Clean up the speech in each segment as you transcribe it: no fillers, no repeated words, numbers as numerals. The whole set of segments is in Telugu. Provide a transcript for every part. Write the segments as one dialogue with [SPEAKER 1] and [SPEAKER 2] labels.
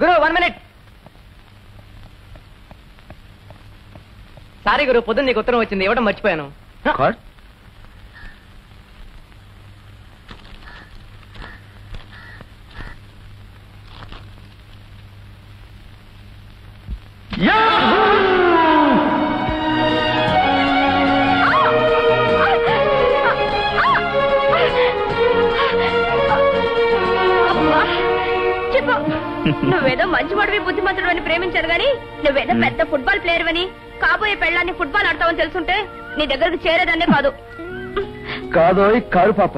[SPEAKER 1] గురు 1 minute. సారీ గురు, పొద్దున్న నీకు ఉత్తరం వచ్చింది, ఇవ్వడం మర్చిపోయాను.
[SPEAKER 2] నువ్వేదో మంచివాడివి బుద్ధిమంతుడు అని ప్రేమించారు గాని నువ్వేదో పెద్ద ఫుట్బాల్ ప్లేయర్ అని కాబోయే పెళ్ళాన్ని ఫుట్బాల్ ఆడతావని తెలుసుంటే నీ దగ్గరకు చేరేదన్నే కాదు.
[SPEAKER 3] కాదు పాప,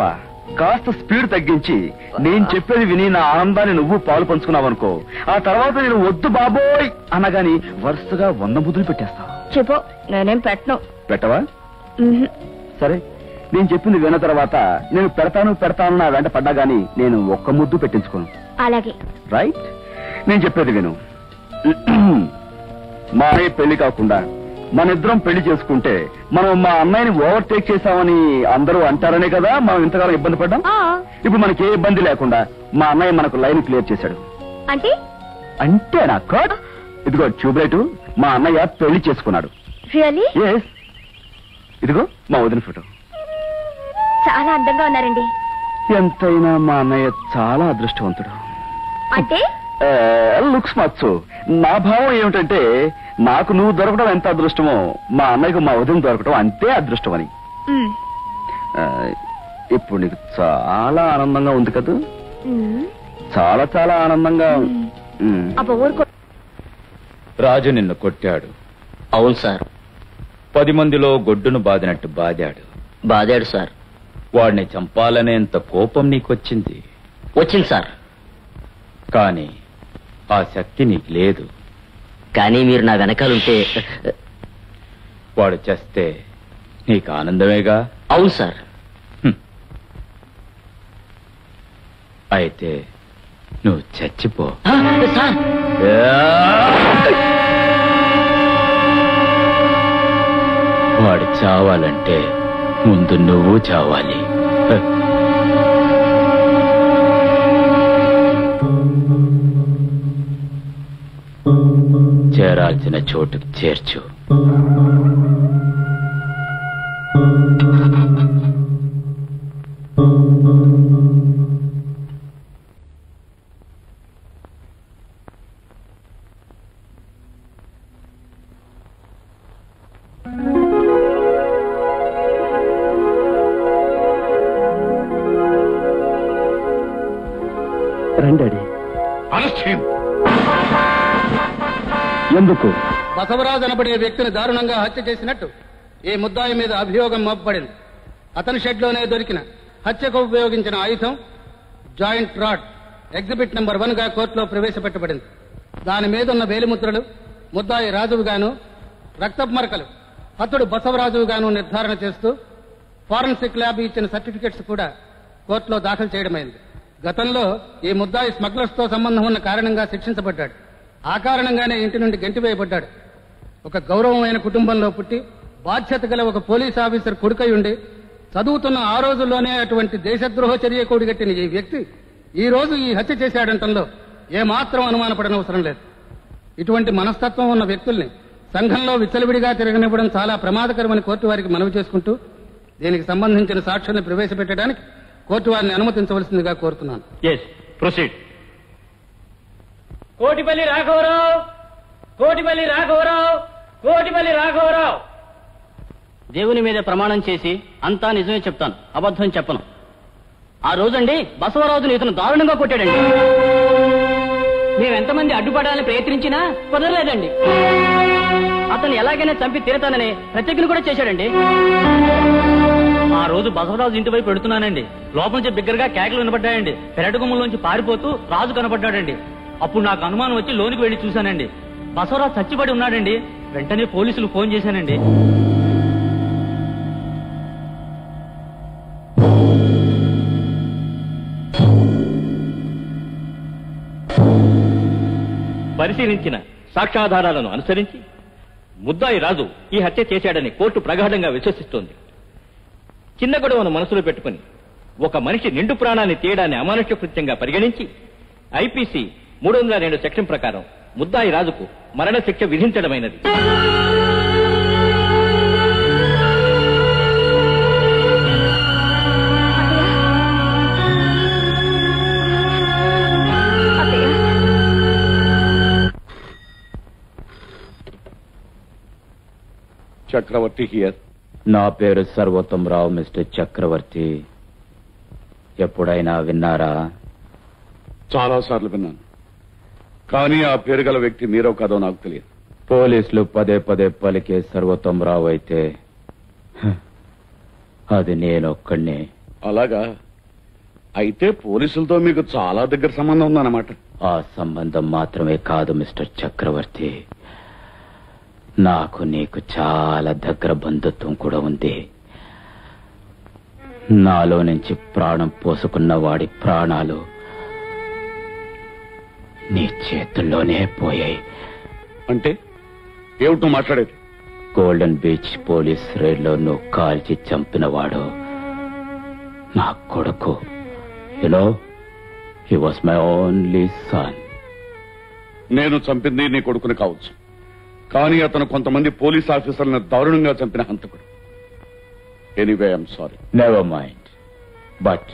[SPEAKER 3] కాస్త స్పీడ్ తగ్గించి నేను చెప్పేది విని నా ఆనందాన్ని నువ్వు పాలు పంచుకున్నావనుకో, ఆ తర్వాత నేను వద్దు బాబోయ్ అనగాని వరుసగా 100 ముద్దులు పెట్టేస్తావు.
[SPEAKER 2] చెప్పు, నేనేం పెట్టను.
[SPEAKER 3] పెట్టవా? సరే, నేను చెప్పింది విన్న తర్వాత నేను పెడతాను నా వెంట పడ్డా గాని నేను ఒక్క ముద్దు పెట్టించుకోను.
[SPEAKER 2] అలాగే.
[SPEAKER 3] రైట్, నేను చెప్పేది విను. మా అన్నయ్య పెళ్లి కాకుండా మన ఇద్దరం పెళ్లి చేసుకుంటే మనం మా అన్నయ్యని ఓవర్టేక్ చేశామని అందరూ అంటారనే కదా మనం ఇంతకాలం ఇబ్బంది పడ్డాం. ఇప్పుడు మనకి ఏ ఇబ్బంది లేకుండా మా అన్నయ్య మనకు లైన్ క్లియర్ చేశాడు. అంటే నా కోట్ ఇదిగో ట్యూబ్లైట్, మా అన్నయ్య పెళ్లి చేసుకున్నాడు. ఇదిగో మా వదిన ఫోటో.
[SPEAKER 2] చాలా అందంగా ఉన్నారండి.
[SPEAKER 3] ఎంతైనా మా అన్నయ్య చాలా అదృష్టవంతుడు.
[SPEAKER 2] అంటే
[SPEAKER 3] లుక్స్ మచ్చు. నా భావం ఏమిటంటే నాకు నువ్వు దొరకడం ఎంత అదృష్టమో మా అన్నయ్యకు మా వదిన దొరకడం అంతే అదృష్టం అని. ఇప్పుడు నీకు చాలా ఆనందంగా ఉంది కదా? చాలా చాలా ఆనందంగా.
[SPEAKER 4] రాజు నిన్ను కొట్టాడు.
[SPEAKER 5] అవును సార్.
[SPEAKER 4] 10 మందిలో గొడ్డును బాదినట్టు బాదాడు
[SPEAKER 5] సార్.
[SPEAKER 4] వాడిని చంపాలనేంత కోపం నీకొచ్చింది.
[SPEAKER 5] వచ్చింది సార్.
[SPEAKER 4] కానీ ఆ శక్తి నీకు లేదు.
[SPEAKER 5] కానీ మీరు నా వెనకాలంటే
[SPEAKER 4] వాడు చేస్తే నీకు ఆనందమేగా?
[SPEAKER 5] అవును సార్.
[SPEAKER 4] అయితే నువ్వు చచ్చిపో.
[SPEAKER 5] సార్,
[SPEAKER 4] వాడు చావాలంటే ముందు నువ్వు చావాలి. చేరాల్సిన చోటుకు చేర్చు.
[SPEAKER 3] రండి. ఎందుకు?
[SPEAKER 6] బసవరాజు అనబడే వ్యక్తిని దారుణంగా హత్య చేసినట్టు ఈ ముద్దాయి మీద అభియోగం మోపబడింది. అతని షెడ్లోనే దొరికిన హత్యకు ఉపయోగించిన ఆయుధం జాయింట్ రాడ్ ఎగ్జిబిట్ నెంబర్ 1 గా కోర్టులో ప్రవేశపెట్టబడింది. దాని మీదున్న వేలిముద్రలు ముద్దాయి రాజువుగాను, రక్తపు మరకలు హతుడు బసవరాజువుగాను నిర్ధారణ చేస్తూ ఫారెన్సిక్ ల్యాబ్ ఇచ్చిన సర్టిఫికెట్స్ కూడా కోర్టులో దాఖలు చేయడమైంది. గతంలో ఈ ముద్దాయి స్మగ్లర్స్ తో సంబంధం ఉన్న కారణంగా శిక్షించబడ్డాడు. ఆ కారణంగానే ఇంటి నుండి గెంటివేయబడ్డాడు. ఒక గౌరవమైన కుటుంబంలో పుట్టి బాధ్యత గల ఒక పోలీస్ ఆఫీసర్ కొడుకై ఉండి చదువుతున్న ఆ రోజుల్లోనే అటువంటి దేశద్రోహ చర్య కూడిగట్టిన ఈ వ్యక్తి ఈ రోజు ఈ హత్య చేశాడంటంలో ఏమాత్రం అనుమానపడనవసరం లేదు. ఇటువంటి మనస్తత్వం ఉన్న వ్యక్తుల్ని సంఘంలో విచ్చలవిడిగా తిరగనివ్వడం చాలా ప్రమాదకరమని కోర్టు వారికి మనవి చేసుకుంటూ దీనికి సంబంధించిన సాక్ష్యాన్ని ప్రవేశపెట్టడానికి కోర్టు వారిని అనుమతించవలసిందిగా కోరుతున్నాను.
[SPEAKER 1] కోటిపల్లి రాఘవరావు.
[SPEAKER 5] దేవుని మీద ప్రమాణం చేసి అంతా నిజమే చెప్తాను, అబద్ధం చెప్పను. ఆ రోజండి బసవరాజుని ఇతను దారుణంగా కొట్టాడండి. మేమెంతమంది అడ్డుపడాలని ప్రయత్నించినా కుదరలేదండి. అతను ఎలాగైనా చంపి తీరతానని ప్రతిజ్ఞ కూడా చేశాడండి. ఆ రోజు బసవరాజు ఇంటి వైపు పెడుతున్నానండి. లోపల నుంచి బిగ్గరగా కేకలు వినపడ్డాయండి. పెరటగుమ్మలోంచి పారిపోతూ రాజు కనపడ్డాడండి. అప్పుడు నాకు అనుమానం వచ్చి లోనికి వెళ్లి చూశానండి. బసవరాజు చచ్చిపడి ఉన్నాడండి. వెంటనే పోలీసులు ఫోన్ చేశానండి.
[SPEAKER 7] పరిశీలించిన సాక్ష్యాధారాలను అనుసరించి ముద్దాయి రాజు ఈ హత్య చేశాడని కోర్టు ప్రగాఢంగా విశ్వసిస్తోంది. చిన్న గొడవను మనసులో పెట్టుకుని ఒక మనిషి నిండు ప్రాణాన్ని తీయడాన్ని అమానుష్య కృత్యంగా పరిగణించి ఐపీసీ 302 సెక్షన్ ప్రకారం ముద్దాయి రాజుకు మరణశిక్ష విధించడమైనది.
[SPEAKER 3] చక్రవర్తి హియర్.
[SPEAKER 4] నా పేరు సర్వోత్తమ్ రావు, మిస్టర్ చక్రవర్తి. ఎప్పుడైనా విన్నారా?
[SPEAKER 3] చాలా సార్లు విన్నాను, కానీ ఆ పేరు గల వ్యక్తి మీరో కాదో నాకు తెలియదు.
[SPEAKER 4] పోలీసులు పదే పదే పలికే సర్వోత్తమ్ రావు అయితే అది నేనొక్కడినే.
[SPEAKER 3] అలాగా? అయితే పోలీసులతో మీకు చాలా దగ్గర సంబంధం ఉందన్నమాట.
[SPEAKER 4] ఆ సంబంధం మాత్రమే కాదు మిస్టర్ చక్రవర్తి, నాకు నీకు చాలా దగ్గర బంధుత్వం కూడా ఉంది. నాలో నుంచి ప్రాణం పోసుకున్న వాడి ప్రాణాలు నీ చేతుల్లోనే పోయాయి.
[SPEAKER 3] అంటే ఏమిటో మాట్లాడేది?
[SPEAKER 4] గోల్డెన్ బీచ్ పోలీస్ రైడ్లో నువ్వు కాల్చి చంపినవాడు నా కొడుకు. You know, he was my only sun.
[SPEAKER 3] నేను చంపింది నీ కొడుకుని కావచ్చు, కానీ అతను కొంతమంది పోలీస్ ఆఫీసర్లను దారుణంగా చంపిన హంతకుడు. Anyway, I'm sorry.
[SPEAKER 4] Never mind. But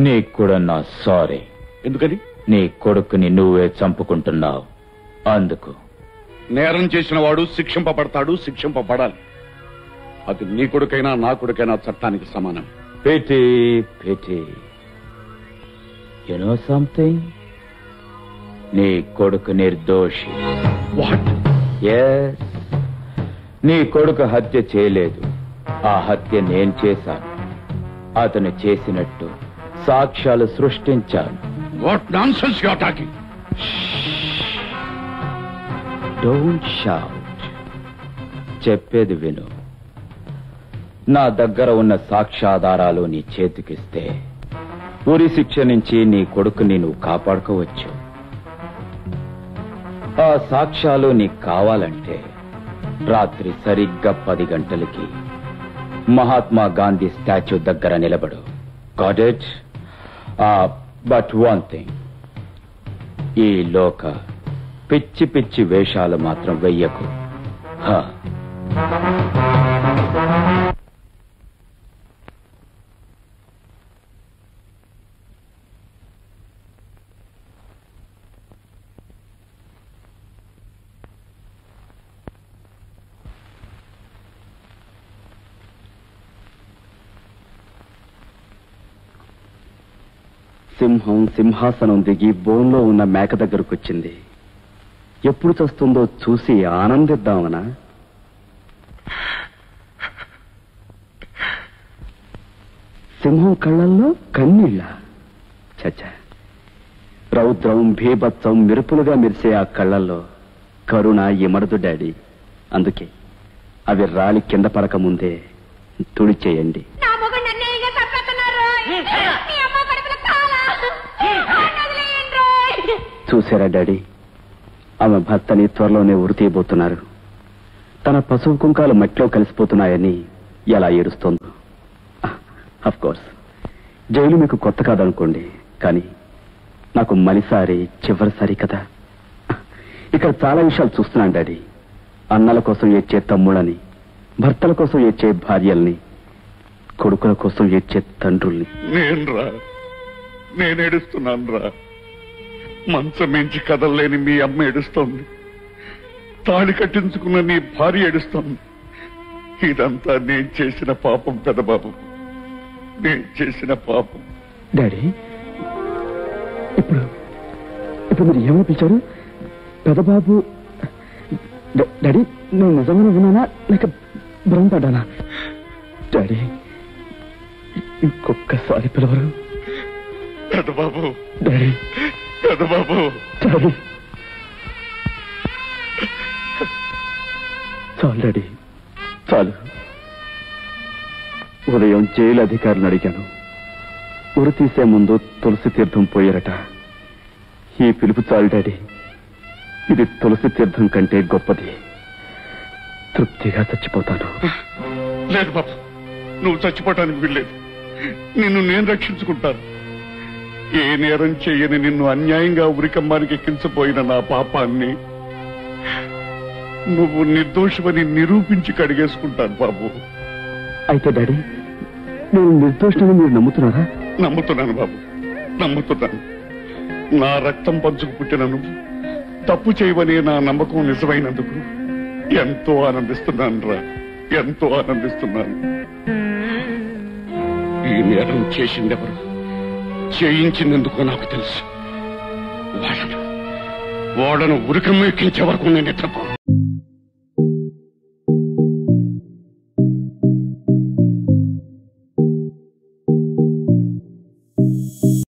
[SPEAKER 4] నీకు కూడా నా సారీ.
[SPEAKER 3] ఎందుకని?
[SPEAKER 4] నీ కొడుకుని నువ్వే చంపుకుంటున్నావు, అందుకు.
[SPEAKER 3] నేరం చేసిన వాడు శిక్షింపబడతాడు, శిక్షింపబడాలి. అది నీ కొడుకైనా నా కొడుకైనా చట్టానికి సమానం.
[SPEAKER 4] Pity pity. You know something? నీ కొడుకు నిర్దోషి.
[SPEAKER 3] వాట్?
[SPEAKER 4] ఎస్, నీ కొడుకు హత్య చేయలేదు. ఆ హత్య నేను చేశాను. అతను చేసినట్టు సాక్ష్యాలు సృష్టించాను.
[SPEAKER 3] What nonsense you are talking?
[SPEAKER 4] Don't shout. చెప్పేది విను. నా దగ్గర ఉన్న సాక్ష్యాధారాలు నీ చేతికిస్తే ఉరి శిక్ష నుంచి నీ కొడుకుని నువ్వు కాపాడుకోవచ్చు. ఆ సాక్ష్యాలు నీకు కావాలంటే రాత్రి సరిగ్గా 10 గంటలకి మహాత్మా గాంధీ స్టాచ్యూ దగ్గర నిలబడు. Got it? But one thing, ఈ లోక పిచ్చి పిచ్చి వేషాలు మాత్రం వెయ్యకు.
[SPEAKER 3] సింహం సింహాసనం దిగి బోన్లో ఉన్న మేక దగ్గరకొచ్చింది. ఎప్పుడు చస్తుందో చూసి ఆనందిద్దామనా? సింహం కళ్ళల్లో కన్నీళ్ళ. చచ్చ, రౌద్రం భీభత్సం మెరుపులుగా మెరిసే ఆ కళ్ళల్లో కరుణ ఇమడదు డాడీ. అందుకే అవి రాలి కింద పడక ముందే తుడిచేయండి. చూసారా డాడీ, ఆమె భర్తని త్వరలోనే ఉరి తీయబోతున్నారు. తన పసుపు కుంకాలు మట్టిలో కలిసిపోతున్నాయని ఎలా ఏడుస్తోందో. అఫ్ కోర్స్ జైలు మీకు కొత్త కాదనుకోండి, కానీ నాకు మలిసారి చివరిసారి కదా. ఇక్కడ చాలా విషయాలు చూస్తున్నాను డాడీ. అన్నల కోసం ఏడ్చే తమ్ముళ్ళని, భర్తల కోసం ఏడ్చే భార్యల్ని, కొడుకుల కోసం ఏడ్చే తండ్రుల్ని.
[SPEAKER 8] నేను ఏడుస్తున్నాను రా. మంచం మించి కదలలేని మీ అమ్మ ఏడుస్తోంది, తాళి కట్టించుకున్న నీ భార్య ఏడుస్తోంది. ఇదంతా నేను చేసిన పాపం పెదబాబు, నేను చేసిన పాపం.
[SPEAKER 3] డాడీ, ఇప్పుడు మీరు ఏమని పిలిచారు? పెదబాబు? డాడీ, నేను నిజంగానే విన్నానా లేక భ్రమపడ్డానా? డాడీ, ఇంకొక్కసారి పిలవరు?
[SPEAKER 8] పెదబాబు,
[SPEAKER 3] డాడీ,
[SPEAKER 8] పెదబాబు.
[SPEAKER 3] డాడీ, చాలు డాడీ, చాలు. ఉదయం జైలు అధికారులను అడిగాను. ఉరి తీసే ముందు తులసి తీర్థం పోయారట. ఈ పిలుపు చాలు డాడీ. ఇది తులసి తీర్థం కంటే గొప్పది. తృప్తిగా చచ్చిపోతాను.
[SPEAKER 8] లేదు బాబు, నువ్వు చచ్చిపోవటానికి వీల్లేదు. నిన్ను నేను రక్షించుకుంటాను. ఏ నేరం చేయని నిన్ను అన్యాయంగా ఉరికమ్మానికి ఎక్కించబోయిన నా పాపాన్ని నువ్వు నిర్దోషమని నిరూపించి కడిగేసుకుంటాను బాబు.
[SPEAKER 3] అయితే డాడీ, నేను నిర్దోషులని మీరు నమ్ముతున్నారా?
[SPEAKER 8] నమ్ముతున్నాను బాబు, నమ్ముతున్నాను. నా రక్తం పంచుకు పుట్టిన నువ్వు తప్పు చేయవనే నా నమ్మకం నిజమైనందుకు ఎంతో ఆనందిస్తున్నాను రా, ఎంతో ఆనందిస్తున్నాను. ఈ నేరం చేసిందెవరు, చేయించినందుకు నాకు తెలుసు. వాళ్ళను ఉరికమ్మ ఎక్కించే వరకు నేను ఎత్తకు.